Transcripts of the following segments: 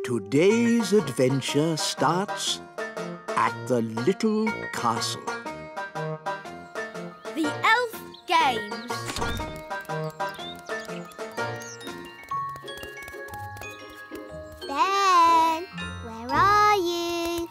Today's adventure starts at the little castle. The Elf Games. Ben, where are you?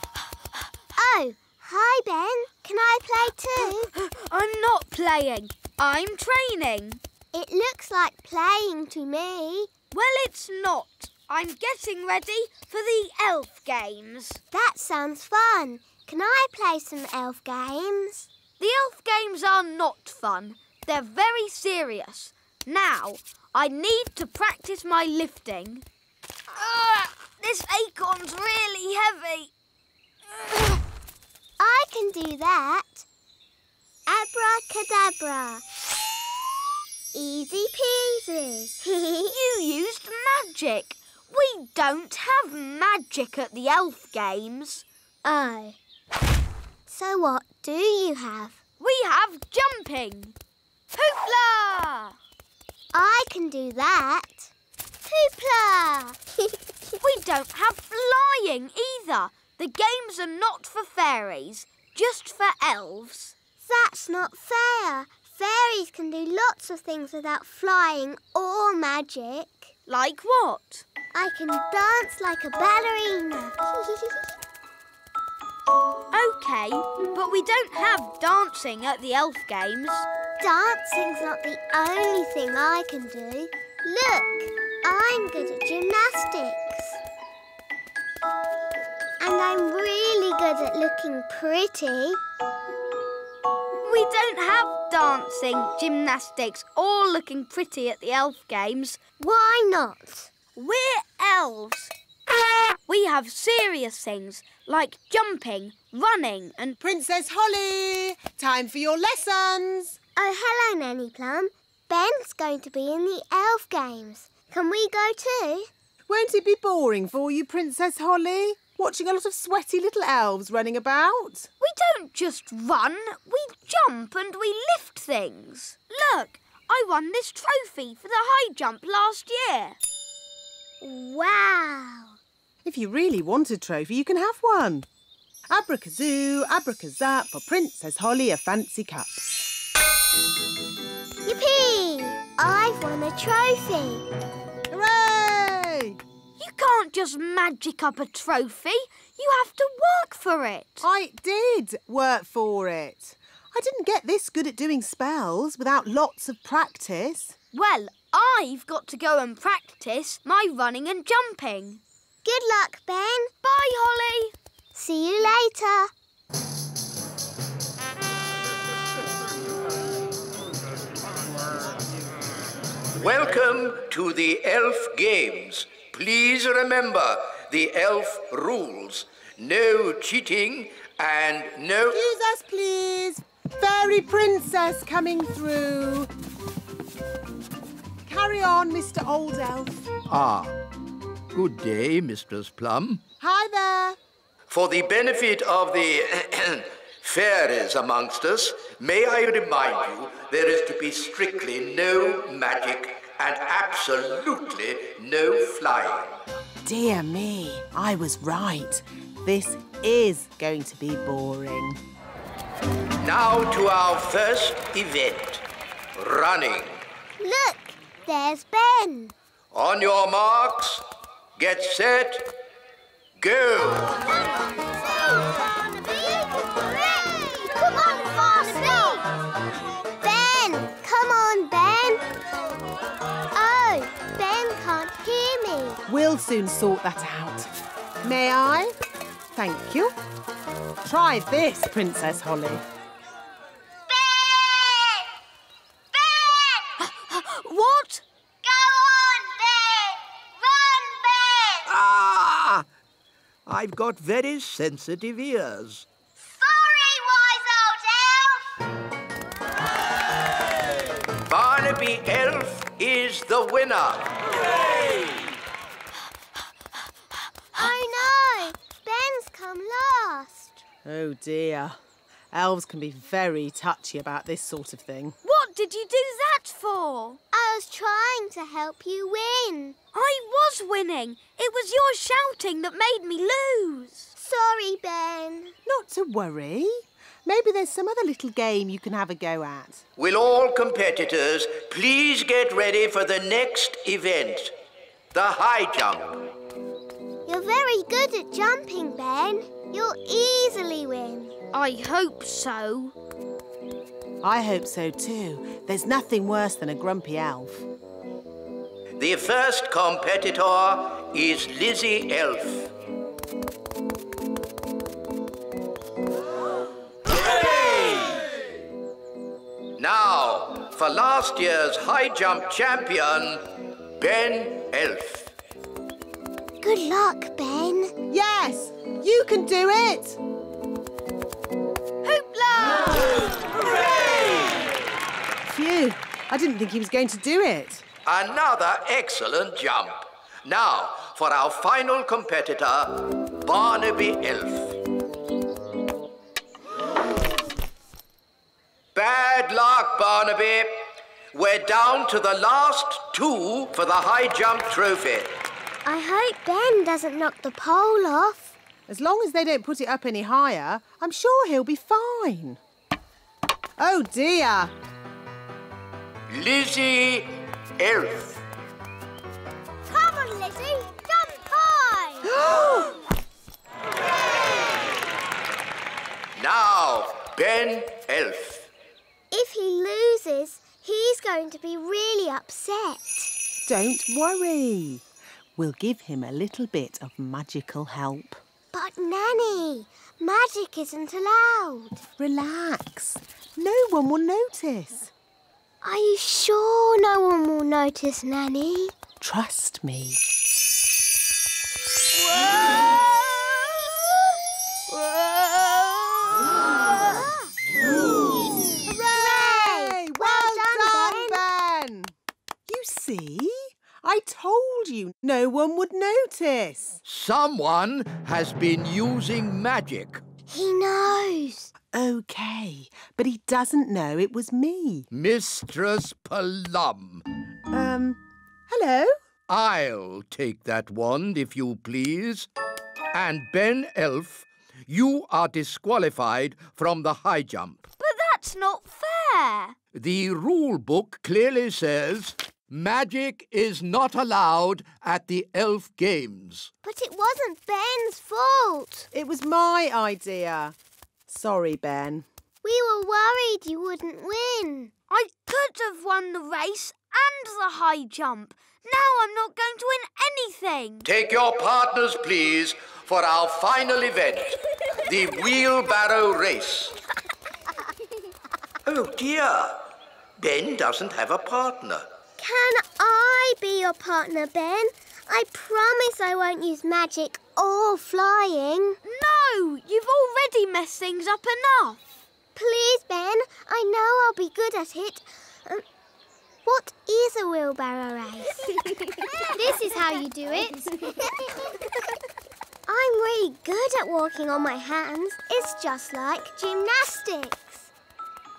Oh, hi Ben. Can I play too? I'm not playing. I'm training. It looks like playing to me. Well, it's not. I'm getting ready for the Elf Games. That sounds fun. Can I play some elf games? The Elf Games are not fun. They're very serious. Now, I need to practice my lifting. This acorn's really heavy. I can do that. Abracadabra. Easy peasy. You used magic. We don't have magic at the Elf Games. Oh. So what do you have? We have jumping. Hoopla! I can do that. Hoopla! We don't have flying either. The games are not for fairies, just for elves. That's not fair. Fairies can do lots of things without flying or magic. Like what? I can dance like a ballerina. OK, but we don't have dancing at the Elf Games. Dancing's not the only thing I can do. Look, I'm good at gymnastics. And I'm really good at looking pretty. We don't have dancing, gymnastics or looking pretty at the Elf Games. Why not? We're elves. We have serious things like jumping, running and... Princess Holly, time for your lessons. Oh, hello, Nanny Plum. Ben's going to be in the Elf Games. Can we go too? Won't it be boring for you, Princess Holly? Watching a lot of sweaty little elves running about? We don't just run, we jump and we lift things. Look, I won this trophy for the high jump last year. Wow! If you really want a trophy, you can have one. Abracazoo, abracazap, for Princess Holly a fancy cup. Yippee! I've won a trophy. Hooray! You can't just magic up a trophy. You have to work for it. I did work for it. I didn't get this good at doing spells without lots of practice. Well, I've got to go and practice my running and jumping. Good luck, Ben. Bye, Holly. See you later. Welcome to the Elf Games. Please remember the elf rules. No cheating and no... Excuse us, please. Fairy princess coming through. Carry on, Mr. Old Elf. Ah, good day, Mistress Plum. Hi there. For the benefit of the fairies amongst us, may I remind you there is to be strictly no magic and absolutely no flying. Dear me, I was right. This is going to be boring. Now to our first event, running. Look, there's Ben. On your marks, get set, go. Come on, Barnaby! Ben! Come on, Ben! Oh, Ben can't hear me. We'll soon sort that out. May I? Thank you. Try this, Princess Holly. Ben! Ben! What? Go on, Ben! Run, Ben! Ah! I've got very sensitive ears. Sorry, wise old elf! Barnaby Elf is the winner. Oh no! Ben's come last. Oh dear. Elves can be very touchy about this sort of thing. What did you do that for? I was trying to help you win. I was winning. It It was your shouting that made me lose. Sorry, Ben. Not to worry. Maybe there's some other little game you can have a go at. Will all competitors please get ready for the next event, the high jump. You're very good at jumping, Ben. You'll easily win. I hope so. I hope so too. There's nothing worse than a grumpy elf. The first competitor is Lizzie Elf. Now, for last year's high jump champion, Ben Elf. Good luck, Ben. Yes, you can do it. Hoopla! Phew, I didn't think he was going to do it. Another excellent jump. Now, for our final competitor, Barnaby Elf. Bad luck, Barnaby. We're down to the last two for the high jump trophy. I hope Ben doesn't knock the pole off. As long as they don't put it up any higher, I'm sure he'll be fine. Oh dear. Lizzie Elf. Come on, Lizzie. Jump high. Now, Ben Elf. If he loses, he's going to be really upset. Don't worry. We'll give him a little bit of magical help. But, Nanny, magic isn't allowed. Relax. No one will notice. Are you sure no one will notice, Nanny? Trust me. Hooray! Well done, Ben! You see? I told you no one would notice. Someone has been using magic. He knows. OK, but he doesn't know it was me. Mistress Plum. Hello? I'll take that wand, if you please. And Ben Elf, you are disqualified from the high jump. But that's not fair. The rule book clearly says magic is not allowed at the elf games. But it wasn't Ben's fault. It was my idea. Sorry, Ben. We were worried you wouldn't win. I could have won the race and the high jump. Now I'm not going to win anything. Take your partners, please, for our final event, the wheelbarrow race. Oh, dear. Ben doesn't have a partner. Can I be your partner, Ben? I promise I won't use magic or flying. No, you've already messed things up enough. Please, Ben. I know I'll be good at it. What is a wheelbarrow race? This is how you do it. I'm really good at walking on my hands. It's just like gymnastics.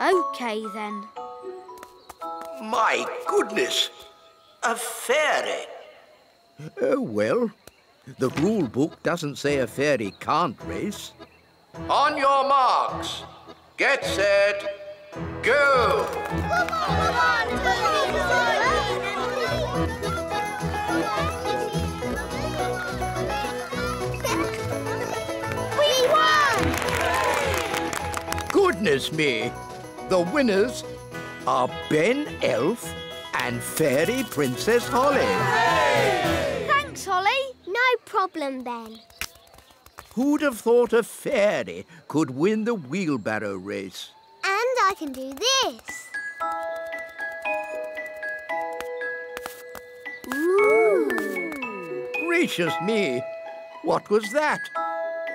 OK, then. My goodness, a fairy. Oh, well, the rule book doesn't say a fairy can't race. On your marks, get set, go! Come on, We won! Goodness me, the winners are Ben Elf and Fairy Princess Holly. Thanks, Holly. No problem, Ben. Who'd have thought a fairy could win the wheelbarrow race? And I can do this. Ooh. Gracious me, what was that?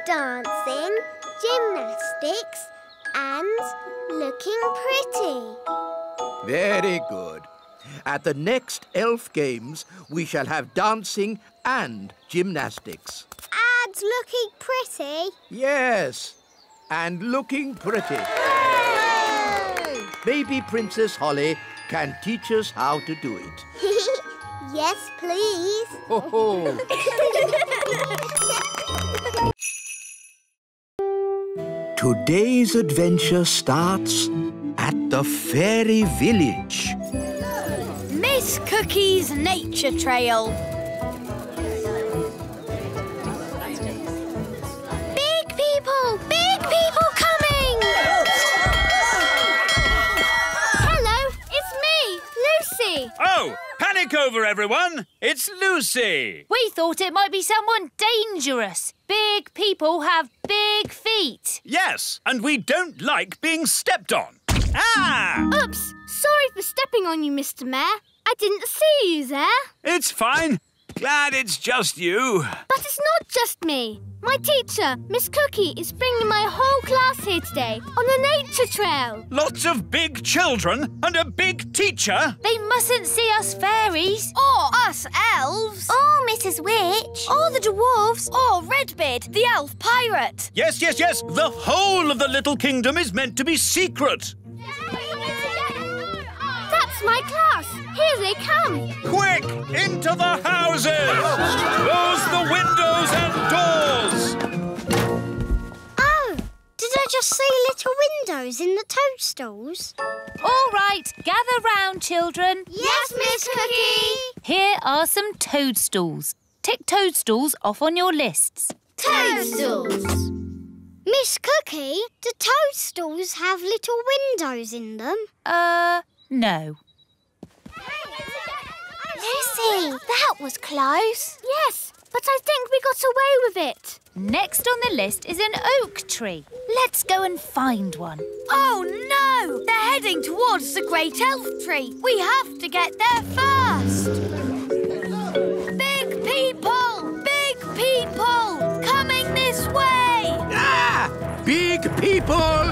Dancing, gymnastics, and looking pretty. Very good. At the next elf games, we shall have dancing and gymnastics. And looking pretty. Yes, and looking pretty. Yay! Maybe Princess Holly can teach us how to do it. Yes, please. Ho ho! Today's adventure starts at the fairy village. Miss Cookie's nature trail. Big people coming! Hello, it's me, Lucy. Oh, panic over, everyone. It's Lucy. We thought it might be someone dangerous. Big people have big feet. Yes, and we don't like being stepped on. Ah! Oops, sorry for stepping on you, Mr. Mayor. I didn't see you there. It's fine. Glad it's just you. But it's not just me. My teacher, Miss Cookie, is bringing my whole class here today on a nature trail. Lots of big children and a big teacher. They mustn't see us fairies. Or us elves. Or Mrs. Witch. Or the dwarves. Or Redbeard, the elf pirate. Yes. The whole of the Little Kingdom is meant to be secret. That's my class. Here they come. Quick, into the houses! Close the windows and doors! Oh, did I just see little windows in the toadstools? All right, gather round, children. Yes, Miss Cookie. Here are some toadstools. Tick toadstools off on your lists. Toadstools. Miss Cookie, do toadstools have little windows in them? No. Lucy, that was close. Yes, but I think we got away with it. Next on the list is an oak tree. Let's go and find one. Oh no! They're heading towards the great elf tree. We have to get there first. Big people, coming this way. Ah! Big people!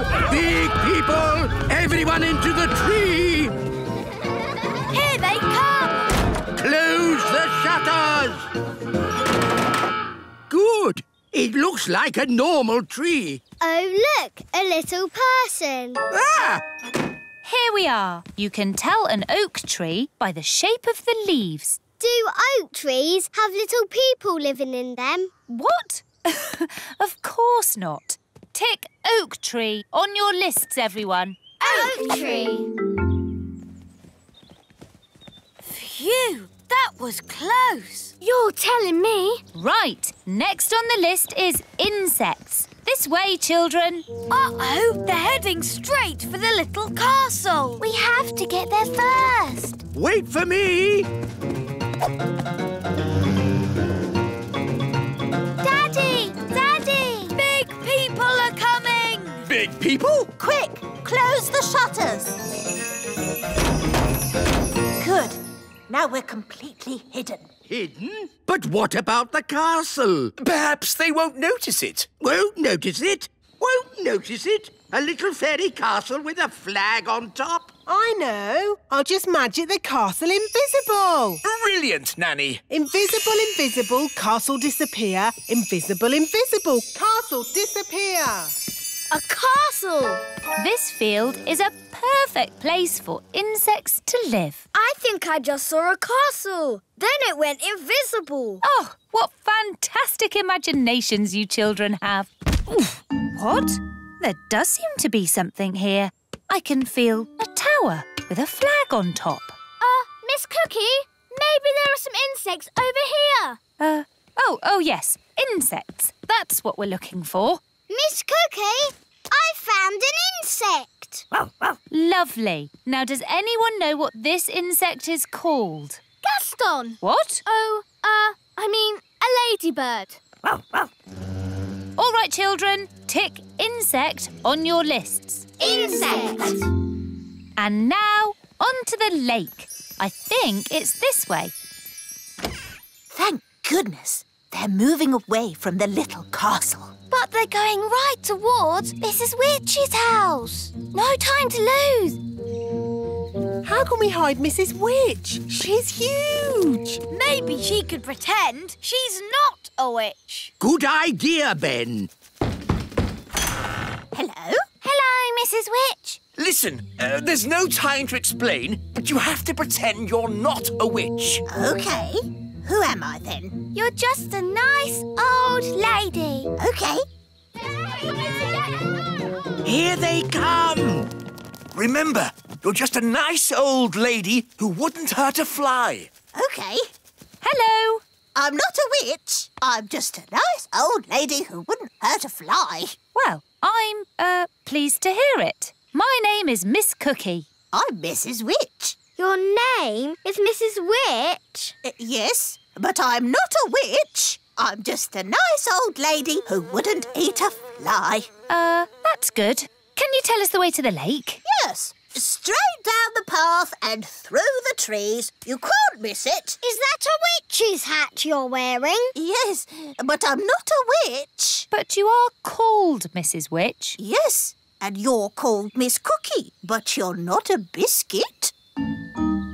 Everyone into the tree! Here they come. Close the shutters! Good. It looks like a normal tree. Oh, look, a little person. Ah! Here we are. You can tell an oak tree by the shape of the leaves. Do oak trees have little people living in them? What? Of course not. Tick oak tree on your lists, everyone. Oak tree. Phew, that was close. You're telling me? Right, next on the list is insects. This way, children. Uh-oh, they're heading straight for the little castle. We have to get there first. Wait for me! Daddy! Big people are coming. Big people? Quick, close the shutters. Good. Now we're completely hidden. Hidden? But what about the castle? Perhaps they won't notice it. Won't notice it? A little fairy castle with a flag on top? I know. I'll just magic the castle invisible. Brilliant, Nanny. Invisible, castle disappear. Invisible, castle disappear. A castle. This field is a perfect place for insects to live. I think I just saw a castle. Then it went invisible. Oh, what fantastic imaginations you children have. Oof. What? There does seem to be something here. I can feel a tower with a flag on top. Miss Cookie, maybe there are some insects over here. Oh yes, insects. That's what we're looking for. Miss Cookie, I found an insect. Lovely. Now, does anyone know what this insect is called? Gaston. What? Oh, I mean a ladybird. All right, children, tick insect on your lists. Insect. And now, onto the lake. I think it's this way. Thank goodness. They're moving away from the little castle. But they're going right towards Mrs. Witch's house. No time to lose. How can we hide Mrs. Witch? She's huge. Maybe she could pretend she's not a witch. Good idea, Ben. Hello? Hello, Mrs. Witch. Listen, there's no time to explain, but you have to pretend you're not a witch. OK. Who am I then? You're just a nice old lady. OK. Here they come! Remember, you're just a nice old lady who wouldn't hurt a fly. OK. Hello. I'm not a witch. I'm just a nice old lady who wouldn't hurt a fly. Well, I'm, pleased to hear it. My name is Miss Cookie. I'm Mrs. Witch. Your name is Mrs. Witch? Yes, but I'm not a witch. I'm just a nice old lady who wouldn't eat a fly. That's good. Can you tell us the way to the lake? Yes, straight down the path and through the trees. You can't miss it. Is that a witch's hat you're wearing? Yes, but I'm not a witch. But you are called Mrs. Witch. Yes, and you're called Miss Cookie, but you're not a biscuit.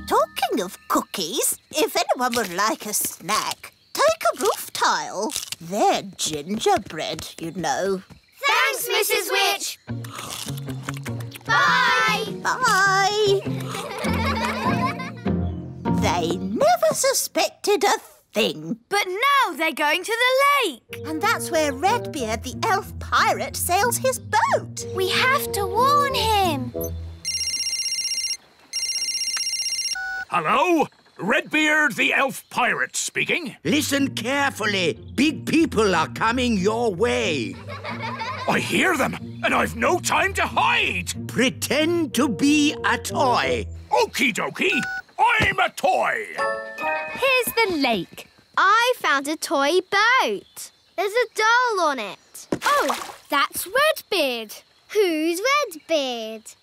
Talking of cookies, if anyone would like a snack, take a roof tile. They're gingerbread, you know. Thanks, Mrs. Witch. Bye. Bye. They never suspected a thing. But now they're going to the lake. And that's where Redbeard, the elf pirate, sails his boat. We have to warn him. Hello? Redbeard the elf pirate speaking. Listen carefully. Big people are coming your way. I hear them, and I've no time to hide. Pretend to be a toy. Okie dokie, I'm a toy. Here's the lake. I found a toy boat. There's a doll on it. Oh, that's Redbeard. Who's Redbeard?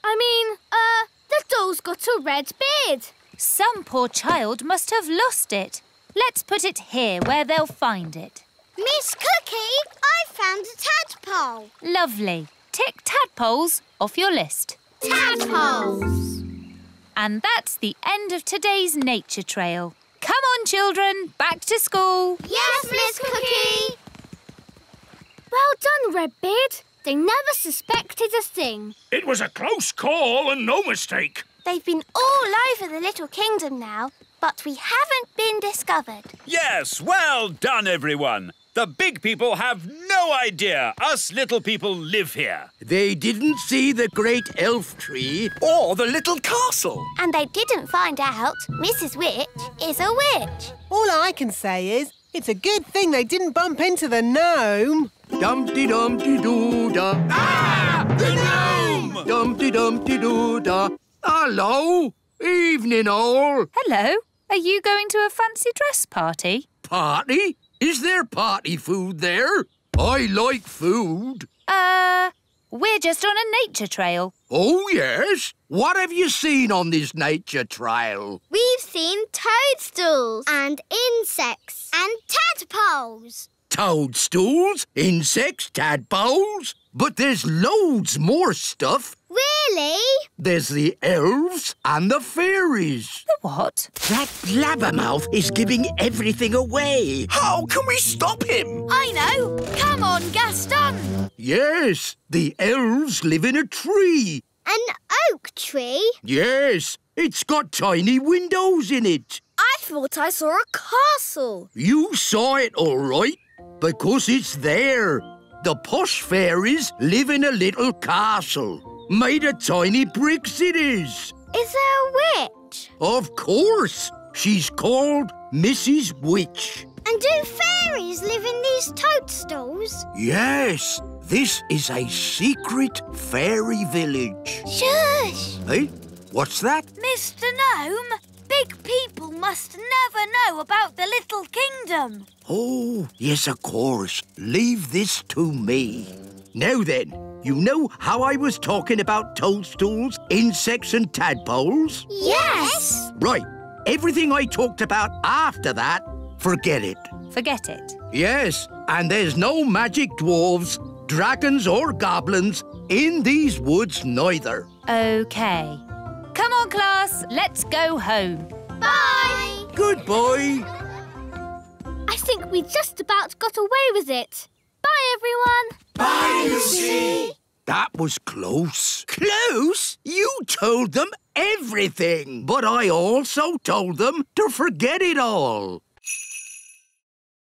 The doll's got a red beard. Some poor child must have lost it. Let's put it here where they'll find it. Miss Cookie, I found a tadpole. Lovely. Tick tadpoles off your list. Tadpoles. And that's the end of today's nature trail. Come on, children, back to school. Yes, Miss Cookie. Well done, Redbeard. They never suspected a thing. It was a close call and no mistake. They've been all over the Little Kingdom now, but we haven't been discovered. Yes, well done, everyone. The big people have no idea us little people live here. They didn't see the great elf tree. Or the little castle. And they didn't find out Mrs. Witch is a witch. All I can say is it's a good thing they didn't bump into the gnome. Dumpty-dumpty-doo-da. Ah! The gnome! Dumpty-dumpty-doo-da. Hello. Evening, all. Hello. Are you going to a fancy dress party? Party? Is there party food there? I like food. We're just on a nature trail. Oh, yes? What have you seen on this nature trail? We've seen toadstools and insects and tadpoles. Toadstools, insects, tadpoles. But there's loads more stuff. Really? There's the elves and the fairies. The what? That blabbermouth is giving everything away. How can we stop him? I know. Come on, Gaston. Yes, the elves live in a tree. An oak tree? Yes, it's got tiny windows in it. I thought I saw a castle. You saw it all right, because it's there. The posh fairies live in a little castle. Made of tiny bricks it is. Is there a witch? Of course. She's called Mrs. Witch. And do fairies live in these toadstools? Yes, this is a secret fairy village. Shush! Hey, what's that? Mr. Gnome, big people must never know about the Little Kingdom. Oh, yes, of course. Leave this to me. Now then, you know how I was talking about toadstools, insects and tadpoles? Yes! Right. Everything I talked about after that, forget it. Forget it. Yes, and there's no magic dwarves, dragons or goblins in these woods neither. OK. Come on, class. Let's go home. Bye! Goodbye. I think we just about got away with it. Bye, everyone. Bye, Lucy. That was close. Close? You told them everything. But I also told them to forget it all.